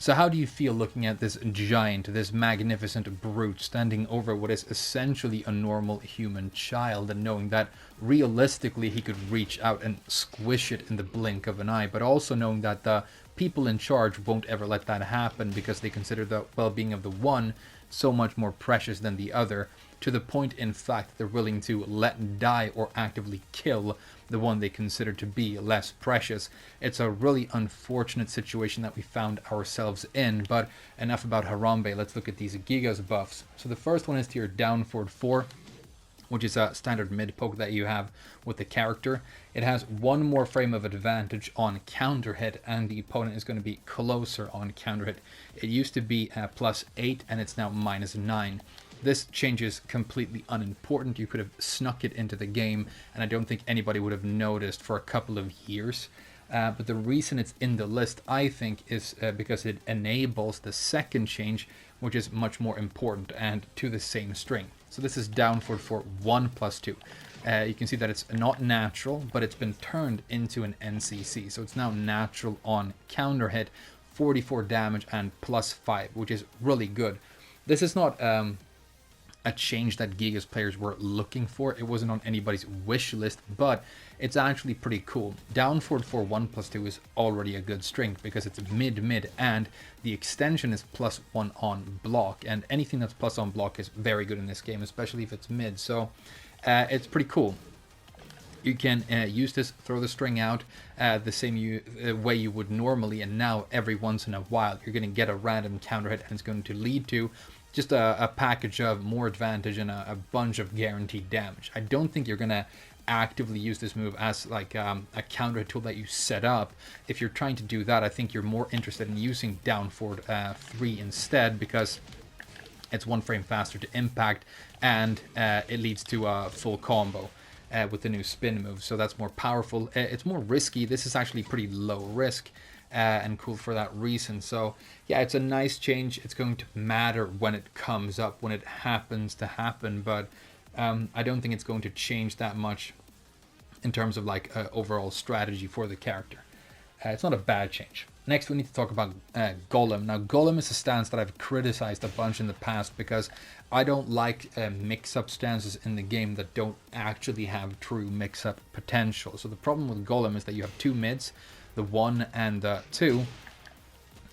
So how do you feel looking at this giant, this magnificent brute standing over what is essentially a normal human child, and knowing that realistically he could reach out and squish it in the blink of an eye, but also knowing that the people in charge won't ever let that happen because they consider the well-being of the one so much more precious than the other, to the point, in fact, they're willing to let die or actively kill the one they consider to be less precious. It's a really unfortunate situation that we found ourselves in, but enough about Harambe. Let's look at these Gigas buffs. So the first one is to your down forward 4, which is a standard mid poke that you have with the character. It has one more frame of advantage on counter hit, and the opponent is going to be closer on counter hit. It used to be +8 and it's now -9. This change is completely unimportant. You could have snuck it into the game and I don't think anybody would have noticed for a couple of years. But the reason it's in the list, I think, is because it enables the second change, which is much more important and to the same string. So this is down for 1+2. You can see that it's not natural, but it's been turned into an NCC. So it's now natural on counter hit, 44 damage and +5, which is really good. This is not a change that Gigas players were looking for. It wasn't on anybody's wish list, but it's actually pretty cool. Down forward for 1+2 is already a good string because it's mid and the extension is +1 on block, and anything that's plus on block is very good in this game, especially if it's mid. So it's pretty cool. You can use this, throw the string out the same way you would normally, and now every once in a while you're going to get a random counter hit and it's going to lead to just a package of more advantage and a bunch of guaranteed damage. I don't think you're going to actively use this move as like a counter hit tool that you set up. If you're trying to do that, I think you're more interested in using down forward 3 instead, because it's 1 frame faster to impact and it leads to a full combo with the new spin move. So that's more powerful. It's more risky. This is actually pretty low risk. And cool for that reason. So yeah, it's a nice change. It's going to matter when it comes up, when it happens to happen, but I don't think it's going to change that much in terms of like overall strategy for the character. It's not a bad change. Next, we need to talk about Golem. Now, Golem is a stance that I've criticized a bunch in the past because I don't like mix-up stances in the game that don't actually have true mix-up potential. So the problem with Golem is that you have 2 mids, the 1 and the 2,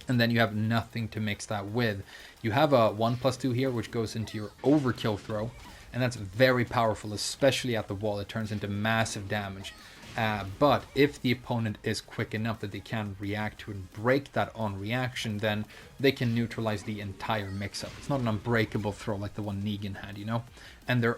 and then you have nothing to mix that with. You have a 1+2 here, which goes into your overkill throw, and that's very powerful, especially at the wall. It turns into massive damage. But if the opponent is quick enough that they can react to and break that on reaction, then they can neutralize the entire mix-up. It's not an unbreakable throw like the one Negan had, you know? And there's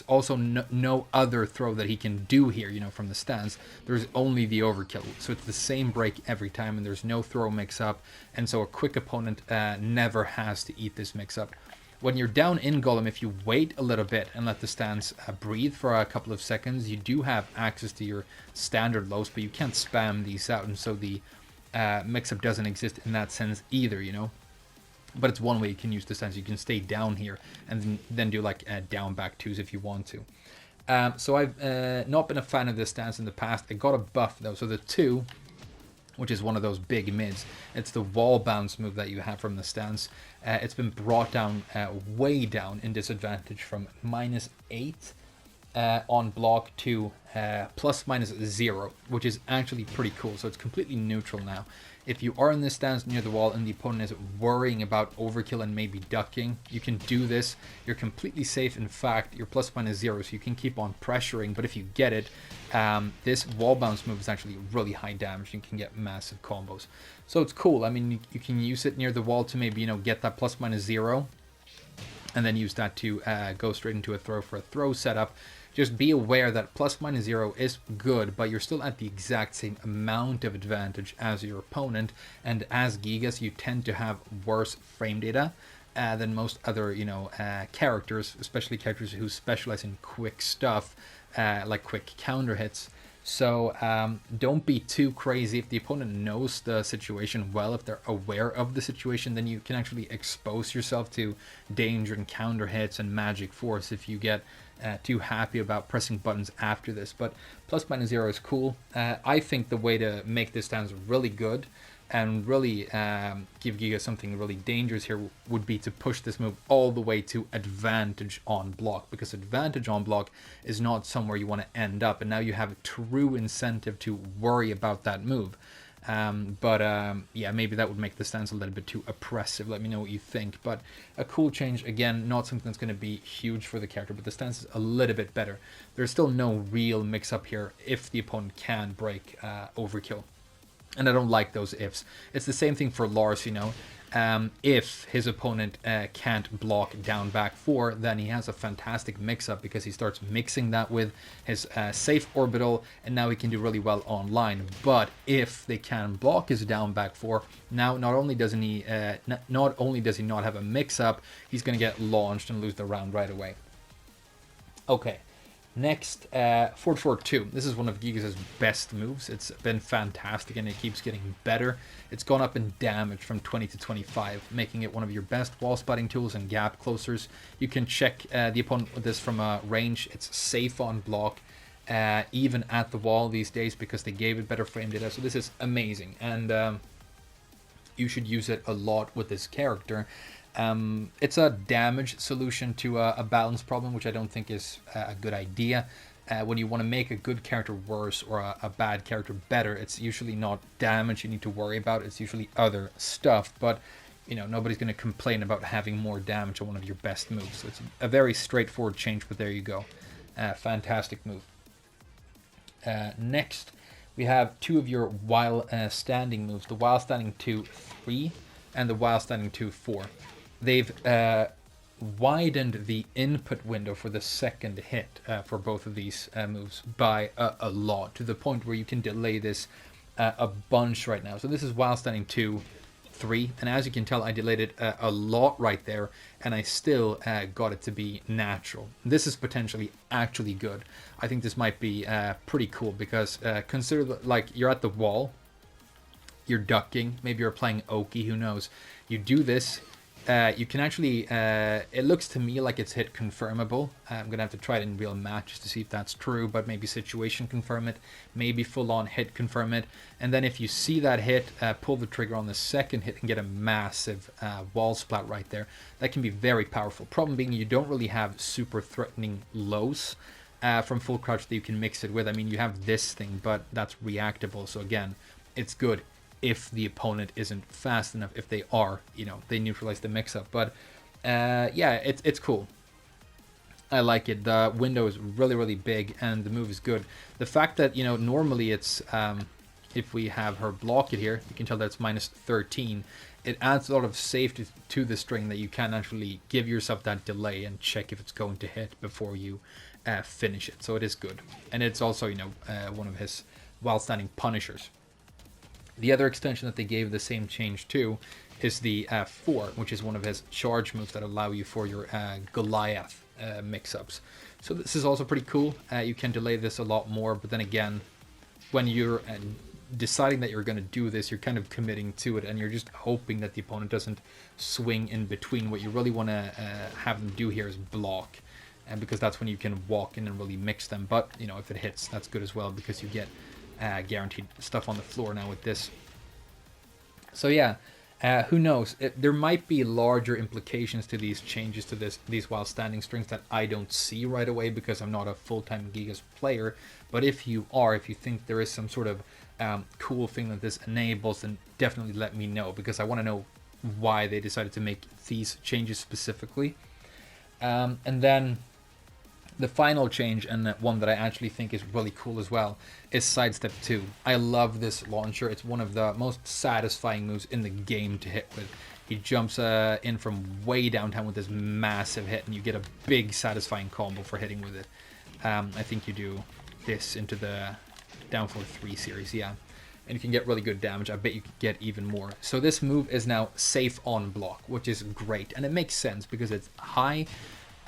also no other throw that he can do here, you know, from the stance. There's only the overkill. So it's the same break every time, and there's no throw mix-up. And so a quick opponent never has to eat this mix-up. When you're down in Golem, if you wait a little bit and let the stance breathe for a couple of seconds, you do have access to your standard lows, but you can't spam these out, and so the mix-up doesn't exist in that sense either, you know? But it's one way you can use the stance. You can stay down here and then do like down back 2s if you want to. So I've not been a fan of this stance in the past. It got a buff though, so the 2, which is one of those big mids. It's the wall bounce move that you have from the stance. It's been brought down way down in disadvantage from -8 on block to ±0, which is actually pretty cool. So it's completely neutral now. If you are in this stance near the wall and the opponent is worrying about overkill and maybe ducking, you can do this. You're completely safe. In fact, you're ±0, so you can keep on pressuring. But if you get it, this wall bounce move is actually really high damage. You can get massive combos. So it's cool. I mean, you can use it near the wall to maybe, you know, get that ±0, and then use that to go straight into a throw for a throw setup. Just be aware that ±0 is good, but you're still at the exact same amount of advantage as your opponent. And as Gigas, you tend to have worse frame data than most other, you know, characters, especially characters who specialize in quick stuff, like quick counter hits. So don't be too crazy. If the opponent knows the situation well, if they're aware of the situation, then you can actually expose yourself to danger and counter hits and magic force if you get too happy about pressing buttons after this. But plus minus 0 is cool. I think the way to make this stance really good and really give Gigas something really dangerous here would be to push this move all the way to advantage on block, because advantage on block is not somewhere you want to end up, and now you have a true incentive to worry about that move. Yeah, maybe that would make the stance a little bit too oppressive. Let me know what you think. But a cool change, again, not something that's going to be huge for the character, but the stance is a little bit better. There's still no real mix-up here if the opponent can break overkill. And I don't like those ifs. It's the same thing for Lars, you know. If his opponent can't block down back 4, then he has a fantastic mix-up, because he starts mixing that with his safe orbital, and now he can do really well online. But if they can block his down back 4, now not only does he not have a mix-up, he's going to get launched and lose the round right away. Okay. Next, 4-4-2. This is one of Gigas' best moves. It's been fantastic, and it keeps getting better. It's gone up in damage from 20 to 25, making it one of your best wall spotting tools and gap closers. You can check the opponent with this from a range. It's safe on block, even at the wall these days, because they gave it better frame data. So this is amazing, and you should use it a lot with this character. It's a damage solution to a balance problem, which I don't think is a good idea. When you want to make a good character worse or a bad character better, it's usually not damage you need to worry about. It's usually other stuff. But, you know, nobody's going to complain about having more damage on one of your best moves. So it's a very straightforward change, but there you go. Fantastic move. Next, we have two of your while standing moves. The while standing 2-3 and the while standing 2-4. They've widened the input window for the second hit for both of these moves by a lot, to the point where you can delay this a bunch right now. So this is while standing 2-3, and as you can tell, I delayed it a lot right there, and I still got it to be natural. This is potentially actually good. I think this might be pretty cool, because consider like you're at the wall, you're ducking, maybe you're playing Oki, who knows. You do this. You can actually, it looks to me like it's hit confirmable. I'm going to have to try it in real matches to see if that's true, but maybe situation confirm it, maybe full on hit confirm it. And then if you see that hit, pull the trigger on the second hit and get a massive wall splat right there. That can be very powerful. Problem being, you don't really have super threatening lows from full crouch that you can mix it with. I mean, you have this thing, but that's reactable. So again, it's good if the opponent isn't fast enough. If they are, you know, they neutralize the mix-up. But yeah, it's cool. I like it. The window is really, really big, and the move is good. The fact that, you know, normally it's, if we have her block it here, you can tell that's minus 13. It adds a lot of safety to the string, that you can actually give yourself that delay and check if it's going to hit before you finish it. So it is good. And it's also, you know, one of his while-standing punishers. The other extension that they gave the same change to is the 4, which is one of his charge moves that allow you for your Goliath mix-ups. So this is also pretty cool. You can delay this a lot more, but then again, when you're deciding that you're going to do this, you're kind of committing to it, and you're just hoping that the opponent doesn't swing in between. What you really want to have them do here is block, and because that's when you can walk in and really mix them. But, you know, if it hits, that's good as well, because you get guaranteed stuff on the floor now with this. So yeah, who knows? There might be larger implications to these changes to these while standing strings that I don't see right away, because I'm not a full-time Gigas player. But if you are, if you think there is some sort of cool thing that this enables, then definitely let me know, because I want to know why they decided to make these changes specifically. And then the final change, and one that I actually think is really cool as well, is Sidestep 2. I love this launcher. It's one of the most satisfying moves in the game to hit with. He jumps in from way downtown with this massive hit, and you get a big satisfying combo for hitting with it. I think you do this into the down for 3 series, yeah. And you can get really good damage. I bet you could get even more. So this move is now safe on block, which is great. And it makes sense because it's high.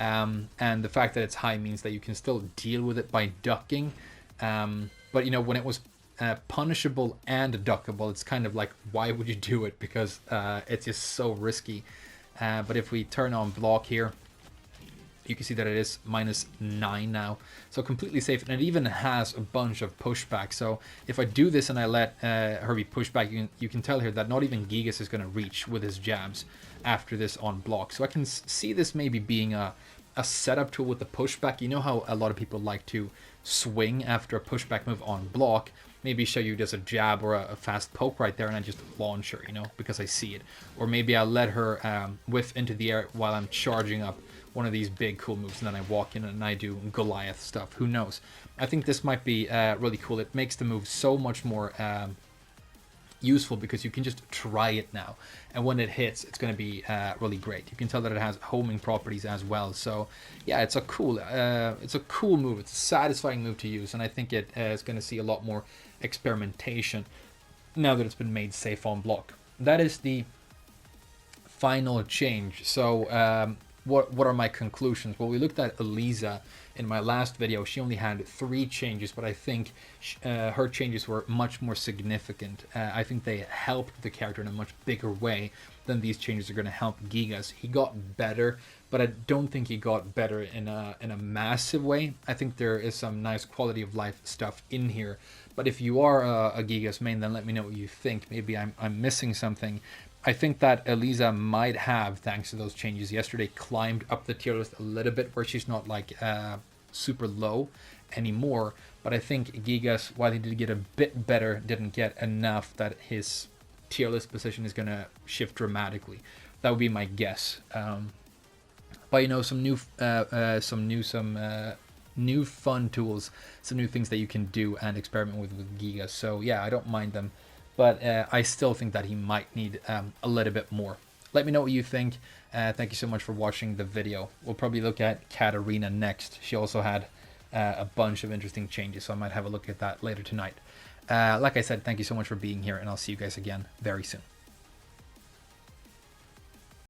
And the fact that it's high means that you can still deal with it by ducking. But, you know, when it was punishable and duckable, it's kind of like, why would you do it? Because it's just so risky. But if we turn on block here, You can see that it is -9 now, so completely safe, and it even has a bunch of pushback. So if I do this and I let her be pushed back, you can tell here that not even Gigas is going to reach with his jabs after this on block. So I can see this maybe being a setup tool with the pushback. You know how a lot of people like to swing after a pushback move on block? Maybe show you just a jab or a fast poke right there, and I just launch her, you know, because I see it. Or maybe I let her whiff into the air while I'm charging up one of these big cool moves, and then I walk in and I do Goliath stuff. Who knows? I think this might be really cool. It makes the move so much more useful because you can just try it now, and when it hits, it's going to be really great. You can tell that it has homing properties as well. So yeah, it's a cool move. It's a satisfying move to use, and I think it is going to see a lot more experimentation now that it's been made safe on block. That is the final change. So what are my conclusions? Well, we looked at Eliza in my last video. She only had 3 changes, but I think her changes were much more significant. I think they helped the character in a much bigger way than these changes are going to help Gigas. He got better, but I don't think he got better in a massive way. I think there is some nice quality of life stuff in here. But if you are a Gigas main, then let me know what you think. Maybe I'm missing something. I think that Eliza might have, thanks to those changes yesterday, climbed up the tier list a little bit, where she's not like super low anymore. But I think Gigas, while he did get a bit better, didn't get enough that his tier list position is going to shift dramatically. That would be my guess. But you know, some new fun tools, some new things that you can do and experiment with Gigas. So yeah, I don't mind them, but I still think that he might need a little bit more. Let me know what you think. Thank you so much for watching the video. We'll probably look at Katarina next. She also had a bunch of interesting changes, so I might have a look at that later tonight. Like I said, thank you so much for being here, and I'll see you guys again very soon.